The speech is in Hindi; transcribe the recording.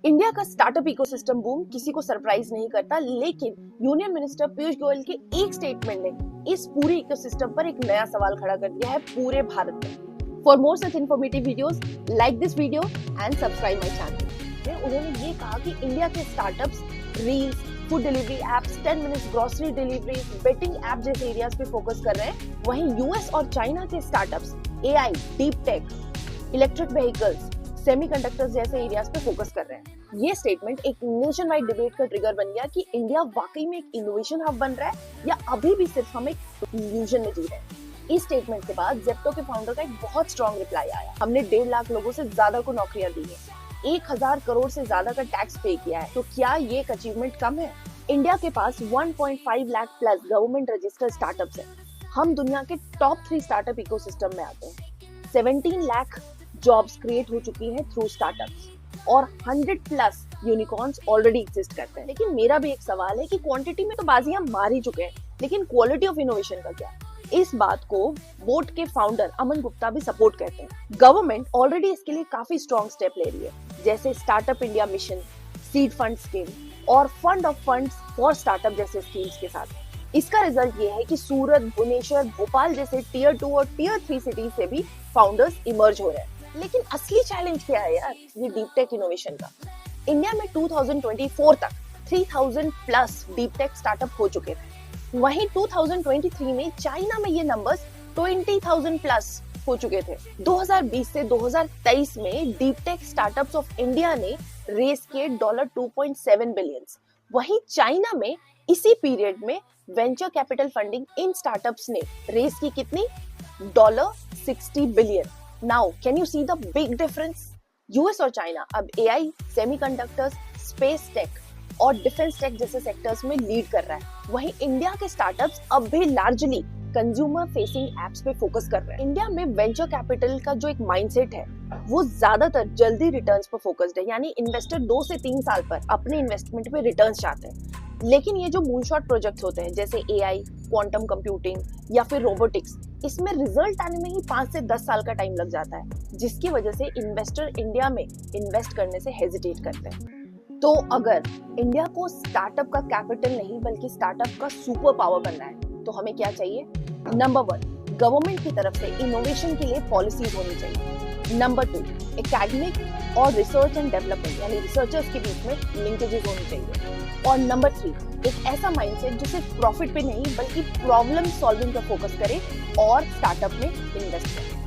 इंडिया का स्टार्टअप इकोसिस्टम बूम किसी को सरप्राइज नहीं करता, लेकिन यूनियन मिनिस्टर पीयूष गोयल के एक स्टेटमेंट ने इस पूरे इकोसिस्टम पर एक नया सवाल खड़ा कर दिया है पूरे भारत में। For more such informative videos, like this video and subscribe my channel. उन्होंने ये कहा कि इंडिया के startups reels, food delivery apps, 10 minutes grocery delivery, betting app जैसे एरियाज पे फोकस कर रहे हैं। वहीं यूएस और चाइना के startups AI, deep tech, electric vehicles, semiconductors जैसे एरियाज पे फोकस कर रहे हैं। ये स्टेटमेंट एक नेशन वाइड डिबेट का ट्रिगर बन गया कि इंडिया वाकई में एक इनोवेशन हब बन रहा है या अभी भी सिर्फ हम एक इल्यूजन में जी रहे हैं। इस स्टेटमेंट के बाद जेप्टो के फाउंडर का एक बहुत स्ट्रॉन्ग रिप्लाई आया। हमने 1.5 लाख लोगों से ज्यादा को नौकरियां दी है, 1000 करोड़ से ज्यादा का टैक्स पे किया है, तो क्या ये एक अचीवमेंट कम है? इंडिया के पास 1.5 lakh plus government registered startups है। हम दुनिया के टॉप 3 स्टार्टअप इकोसिस्टम में आते हैं। 17 लाख जॉब्स क्रिएट हो चुकी हैं थ्रू स्टार्टअप्स और 100 प्लस यूनिकॉर्न्स ऑलरेडी एग्जिस्ट करते हैं। लेकिन मेरा भी एक सवाल है कि क्वांटिटी में तो बाजियां मार ही चुके हैं, लेकिन क्वालिटी ऑफ इनोवेशन का क्या? इस बात को बोट के फाउंडर अमन गुप्ता भी सपोर्ट करते हैं। गवर्नमेंट ऑलरेडी इसके लिए काफी स्ट्रॉन्ग स्टेप ले रही है, जैसे startup India mission, seed fund scheme और fund of funds for startup जैसे स्कीम्स के साथ। इसका रिजल्ट ये है कि सूरत, भुवनेश्वर, भोपाल जैसे टियर 2 और टियर 3 सिटीज से भी फाउंडर्स इमर्ज हो रहे हैं। लेकिन असली चैलेंज क्या है यार, ये डीप टेक इनोवेशन का। इंडिया में 2024 तक 3000 प्लस डीप टेक स्टार्टअप हो चुके थे। वहीं 2023 में चाइना में ये नंबर्स 20,000 प्लस हो चुके थे। 2020 से 2023 में deep tech startups of India ने रेस किए $2.7 बिलियन। वहीं चाइना में इसी पीरियड में venture capital funding in startups ने रेस की कितनी? $60 billion. Now, can you see the big difference? US और चाइना अब एआई, सेमीकंडक्टर्स, स्पेस टेक और डिफेंस टेक जैसे सेक्टर्स में लीड कर रहा है। वहीं इंडिया के स्टार्टअप्स अब भी लार्जली कंज्यूमर फेसिंग एप्स पे फोकस कर रहे हैं। इंडिया में वेंचर कैपिटल का जो एक माइंडसेट है वो ज्यादातर जल्दी रिटर्न्स पर फोकस्ड है, यानी इन्वेस्टर 2 से 3 साल पर अपने इन्वेस्टमेंट पे रिटर्न्स चाहते हैं। लेकिन ये जो मूनशॉट प्रोजेक्ट्स होते हैं जैसे एआई, क्वांटम कंप्यूटिंग या फिर रोबोटिक्स, इसमें रिजल्ट आने में ही 5 से 10 साल का टाइम लग जाता है, जिसकी वजह से इन्वेस्टर इंडिया में इन्वेस्ट करने से हेजिटेट करते हैं। तो अगर इंडिया को स्टार्टअप का कैपिटल नहीं बल्कि स्टार्टअप का सुपर पावर बनना है तो हमें क्या चाहिए? नंबर 1, गवर्नमेंट की तरफ से इनोवेशन के लिए पॉलिसीज होनी चाहिए। नंबर 2, एकेडमिक और रिसर्च एंड डेवलपमेंट यानी रिसर्चर्स के बीच में लिंकेजेस होनी चाहिए। और नंबर 3, एक ऐसा माइंडसेट जो सिर्फ प्रॉफिट पे नहीं बल्कि प्रॉब्लम सॉल्विंग पर फोकस करे और स्टार्टअप में इन्वेस्ट करे।